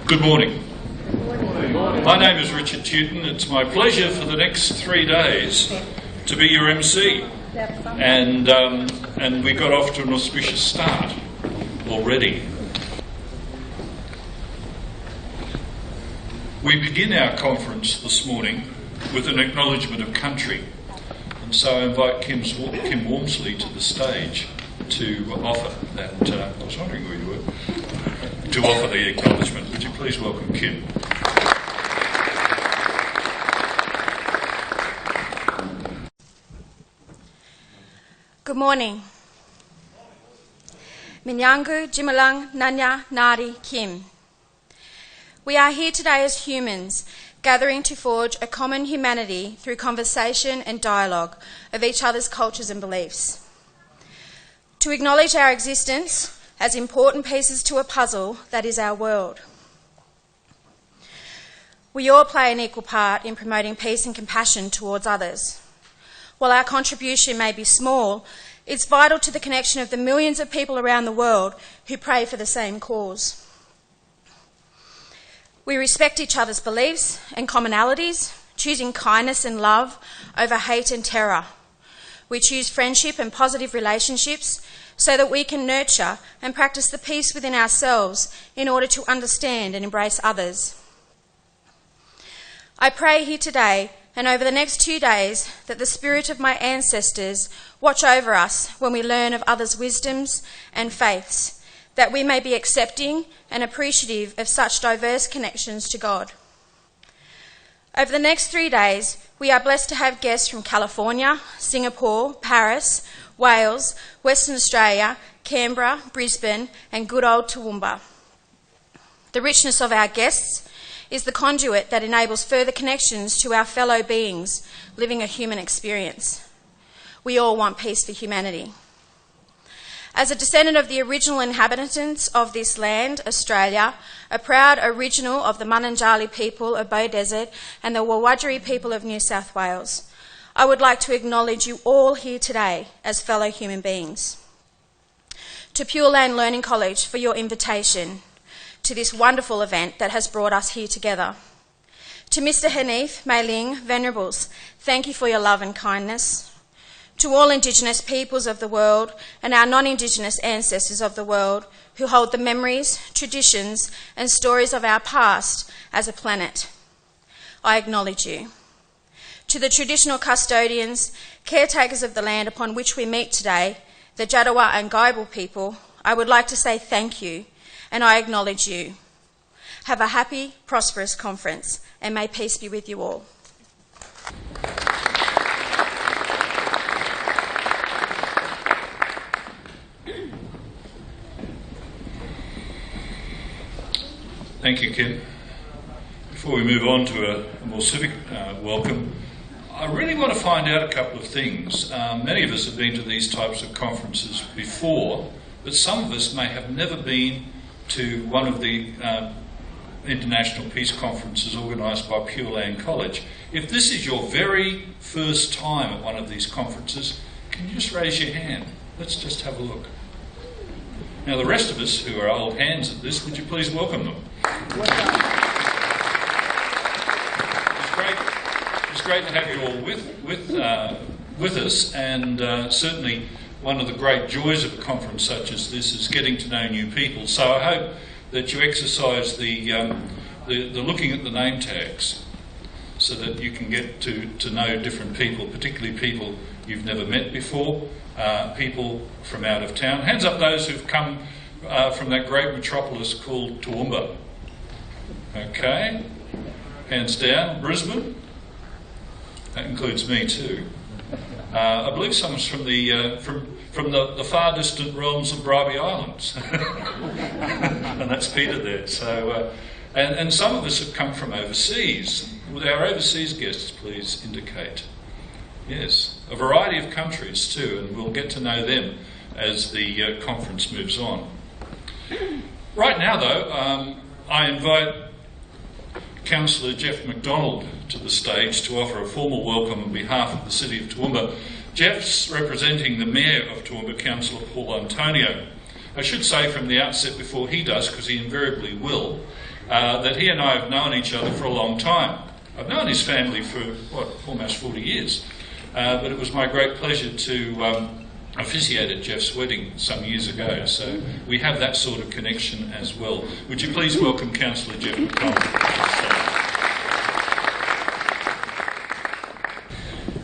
Good morning. My name is Richard Tewton. It's my pleasure for the next 3 days to be your MC. And we got off to an auspicious start already. We begin our conference this morning with an acknowledgement of country. And so I invite Kim Wormsley to the stage to offer that. I was wondering where you were. To offer the acknowledgement. Would you please welcome Kim? Good morning. Minyangu Jimalang Nanya Nari Kim. We are here today as humans, gathering to forge a common humanity through conversation and dialogue of each other's cultures and beliefs. To acknowledge our existence as important pieces to a puzzle that is our world. We all play an equal part in promoting peace and compassion towards others. While our contribution may be small, it's vital to the connection of the millions of people around the world who pray for the same cause. We respect each other's beliefs and commonalities, choosing kindness and love over hate and terror. We choose friendship and positive relationships so that we can nurture and practice the peace within ourselves in order to understand and embrace others. I pray here today and over the next 2 days that the spirit of my ancestors watch over us when we learn of others' wisdoms and faiths, that we may be accepting and appreciative of such diverse connections to God. Over the next 3 days, we are blessed to have guests from California, Singapore, Paris, Wales, Western Australia, Canberra, Brisbane, and good old Toowoomba. The richness of our guests is the conduit that enables further connections to our fellow beings living a human experience. We all want peace for humanity. As a descendant of the original inhabitants of this land, Australia, a proud original of the Mununjali people of Bow Desert and the Wurundjeri people of New South Wales, I would like to acknowledge you all here today as fellow human beings. To Pure Land Learning College for your invitation to this wonderful event that has brought us here together. To Mr. Hanif, Mei Ling, Venerables, thank you for your love and kindness. To all Indigenous peoples of the world and our non-Indigenous ancestors of the world who hold the memories, traditions and stories of our past as a planet, I acknowledge you. To the traditional custodians, caretakers of the land upon which we meet today, the Jadawa and Gaibal people, I would like to say thank you and I acknowledge you. Have a happy, prosperous conference and may peace be with you all. Thank you, Kim. Before we move on to a more civic welcome, I really want to find out a couple of things. Many of us have been to these types of conferences before, but some of us may have never been to one of the international peace conferences organised by Pure Land College. If this is your very first time at one of these conferences, can you just raise your hand? Let's just have a look. Now the rest of us who are old hands at this, would you please welcome them? It's great to have you all with us, and certainly one of the great joys of a conference such as this is getting to know new people. So I hope that you exercise the looking at the name tags so that you can get to know different people, particularly people you've never met before, people from out of town. Hands up those who've come from that great metropolis called Toowoomba. Okay. Hands down. Brisbane. That includes me too. I believe someone's from the far distant realms of Bribie Islands, and that's Peter there. So And some of us have come from overseas. Would our overseas guests please indicate? Yes, a variety of countries too, and we'll get to know them as the conference moves on. Right now, though, I invite Councillor Jeff McDonald to the stage to offer a formal welcome on behalf of the City of Toowoomba. Jeff's representing the Mayor of Toowoomba, Councillor Paul Antonio. I should say from the outset before he does, because he invariably will, that he and I have known each other for a long time. I've known his family for, almost 40 years. But it was my great pleasure to officiate at Jeff's wedding some years ago, so we have that sort of connection as well. Would you please welcome Councillor Jeff McDonald?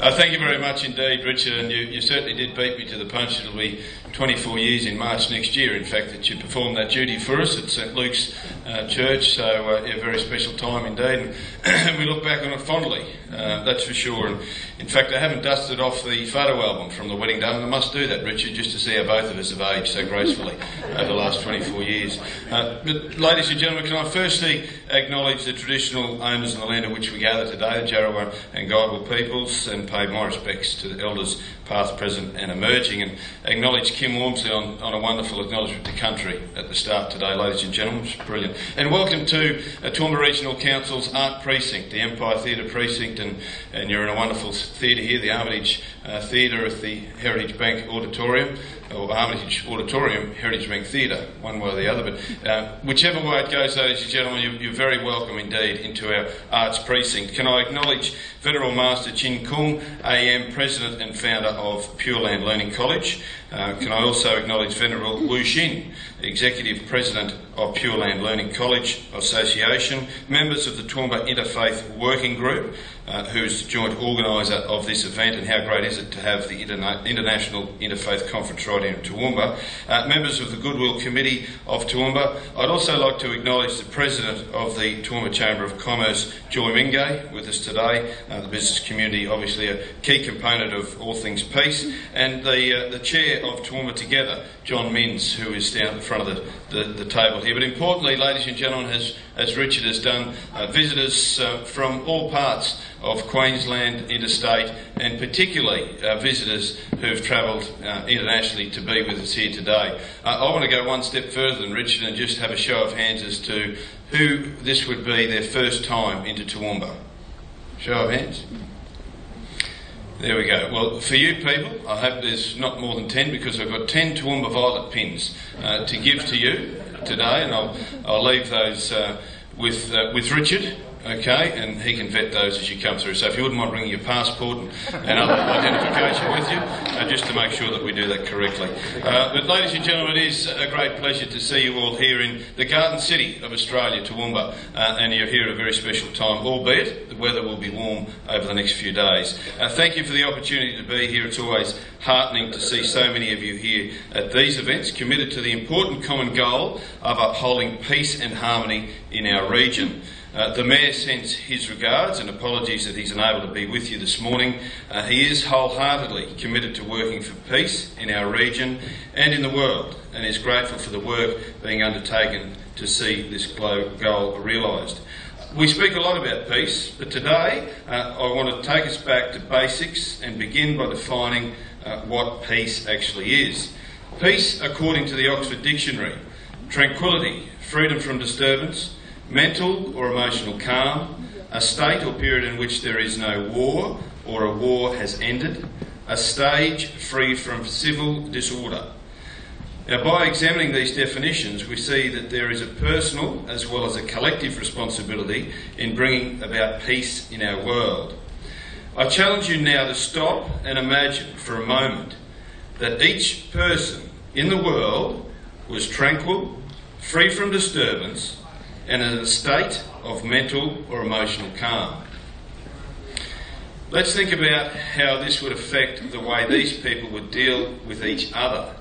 Thank you very much indeed, Richard, and you certainly did beat me to the punch. It'll be 24 years in March next year, in fact, that you performed that duty for us at St Luke's Church, so a very special time indeed, and we look back on it fondly, that's for sure. And in fact, I haven't dusted off the photo album from the wedding day, and I must do that, Richard, just to see how both of us have aged so gracefully over the last 24 years. But ladies and gentlemen, can I firstly acknowledge the traditional owners of the land on which we gather today, the Jarrawa and Guidewell peoples, and pay my respects to the elders past, present and emerging, and acknowledge Kim Wormsley on a wonderful acknowledgement to country at the start today, ladies and gentlemen. It's brilliant. And welcome to Toowoomba Regional Council's Art Precinct, the Empire Theatre Precinct, and you're in a wonderful theatre here, the Armitage Theatre at the Heritage Bank Auditorium, or Armitage Auditorium, Heritage Bank Theatre, one way or the other, but whichever way it goes, ladies and gentlemen, you're very welcome indeed into our Arts Precinct. Can I acknowledge Veneral Master Chin Kung, AM, President and Founder of Pure Land Learning College. Can I also acknowledge Veneral Wu Xin, Executive President of Pure Land Learning College Association, members of the Toowoomba Interfaith Working Group, who's the joint organiser of this event, and how great is it to have the International Interfaith Conference right here in Toowoomba, members of the Goodwill Committee of Toowoomba. I'd also like to acknowledge the President of the Toowoomba Chamber of Commerce, Joy Mingay, with us today, the business community, obviously a key component of all things peace, and the Chair of Toowoomba Together, John Minns, who is down at the front of the table here. But importantly, ladies and gentlemen, as Richard has done, visitors from all parts of Queensland, interstate, and particularly visitors who've travelled internationally to be with us here today. I want to go one step further than Richard and just have a show of hands as to who this would be their first time into Toowoomba. Show of hands. There we go. Well, for you people, I hope there's not more than 10, because I've got 10 Toowoomba Violet pins to give to you today, and I'll leave those with Richard, okay, and he can vet those as you come through. So if you wouldn't mind bringing your passport and other identification with you, just to make sure that we do that correctly. But ladies and gentlemen, it is a great pleasure to see you all here in the Garden City of Australia, Toowoomba, and you're here at a very special time, albeit the weather will be warm over the next few days. Thank you for the opportunity to be here. It's always heartening to see so many of you here at these events, committed to the important common goal of upholding peace and harmony in our region. The Mayor sends his regards and apologies that he's unable to be with you this morning. He is wholeheartedly committed to working for peace in our region and in the world, and is grateful for the work being undertaken to see this goal realised. We speak a lot about peace, but today I want to take us back to basics and begin by defining what peace actually is. Peace, according to the Oxford Dictionary: tranquility, freedom from disturbance, mental or emotional calm, a state or period in which there is no war or a war has ended, a stage free from civil disorder. Now, by examining these definitions, we see that there is a personal as well as a collective responsibility in bringing about peace in our world. I challenge you now to stop and imagine for a moment that each person in the world was tranquil, free from disturbance, and in a state of mental or emotional calm. Let's think about how this would affect the way these people would deal with each other,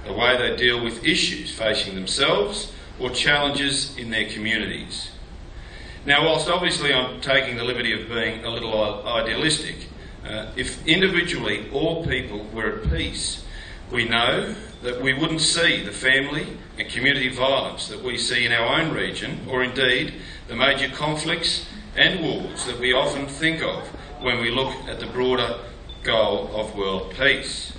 the way they deal with issues facing themselves or challenges in their communities. Now, whilst obviously I'm taking the liberty of being a little idealistic, if individually all people were at peace, we know that we wouldn't see the family and community violence that we see in our own region, or indeed the major conflicts and wars that we often think of when we look at the broader goal of world peace.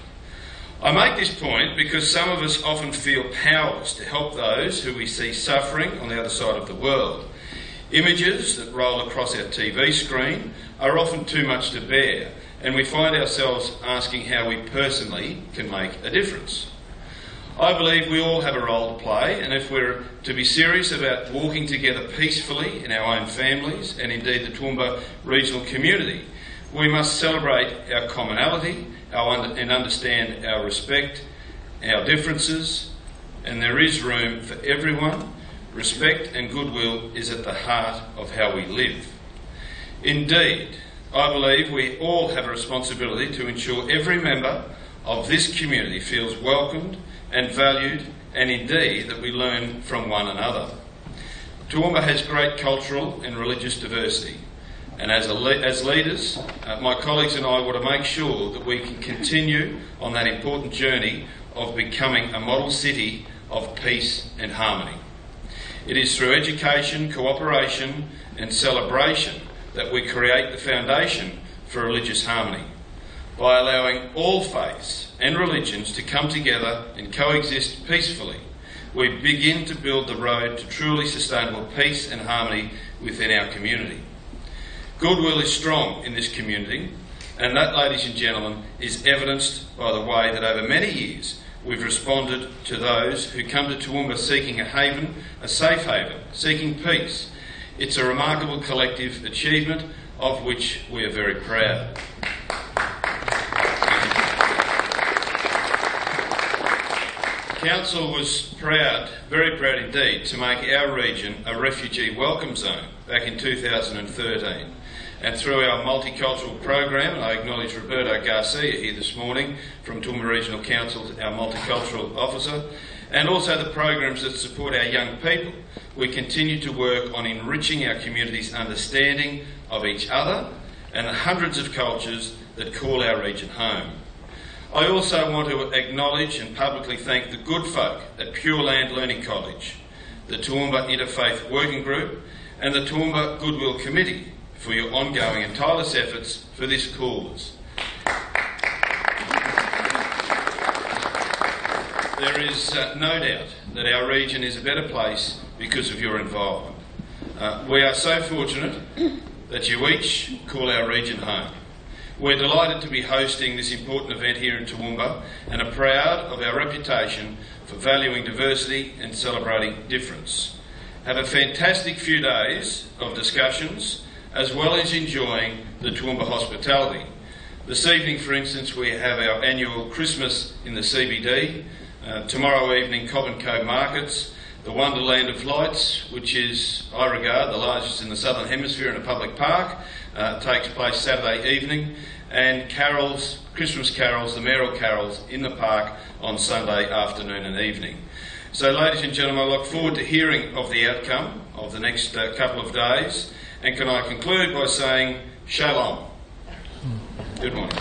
I make this point because some of us often feel powerless to help those who we see suffering on the other side of the world. Images that roll across our TV screen are often too much to bear, and we find ourselves asking how we personally can make a difference. I believe we all have a role to play, and if we're to be serious about walking together peacefully in our own families and indeed the Toowoomba regional community, we must celebrate our commonality and understand our respect, our differences, and there is room for everyone. Respect and goodwill is at the heart of how we live. Indeed, I believe we all have a responsibility to ensure every member of this community feels welcomed and valued, and indeed that we learn from one another. Toowoomba has great cultural and religious diversity, and as leaders, my colleagues and I want to make sure that we can continue on that important journey of becoming a model city of peace and harmony. It is through education, cooperation and celebration that we create the foundation for religious harmony. By allowing all faiths and religions to come together and coexist peacefully, we begin to build the road to truly sustainable peace and harmony within our community. Goodwill is strong in this community, and that, ladies and gentlemen, is evidenced by the way that over many years we've responded to those who come to Toowoomba seeking a haven, a safe haven, seeking peace. It's a remarkable collective achievement of which we are very proud. Council was proud, very proud indeed, to make our region a refugee welcome zone back in 2013. And through our multicultural program, and I acknowledge Roberto Garcia here this morning from Toowoomba Regional Council, our multicultural officer, and also the programs that support our young people, we continue to work on enriching our community's understanding of each other and the hundreds of cultures that call our region home. I also want to acknowledge and publicly thank the good folk at Pure Land Learning College, the Toowoomba Interfaith Working Group and the Toowoomba Goodwill Committee for your ongoing and tireless efforts for this cause. There is no doubt that our region is a better place because of your involvement. We are so fortunate that you each call our region home. We're delighted to be hosting this important event here in Toowoomba and are proud of our reputation for valuing diversity and celebrating difference. Have a fantastic few days of discussions as well as enjoying the Toowoomba hospitality. This evening, for instance, we have our annual Christmas in the CBD. Tomorrow evening, Cobb & Co markets, the Wonderland of Lights, which is, I regard, the largest in the Southern Hemisphere in a public park, takes place Saturday evening, and carols, Christmas carols, the mayoral carols in the park on Sunday afternoon and evening. So, ladies and gentlemen, I look forward to hearing of the outcome of the next couple of days, and can I conclude by saying, Shalom. Good morning.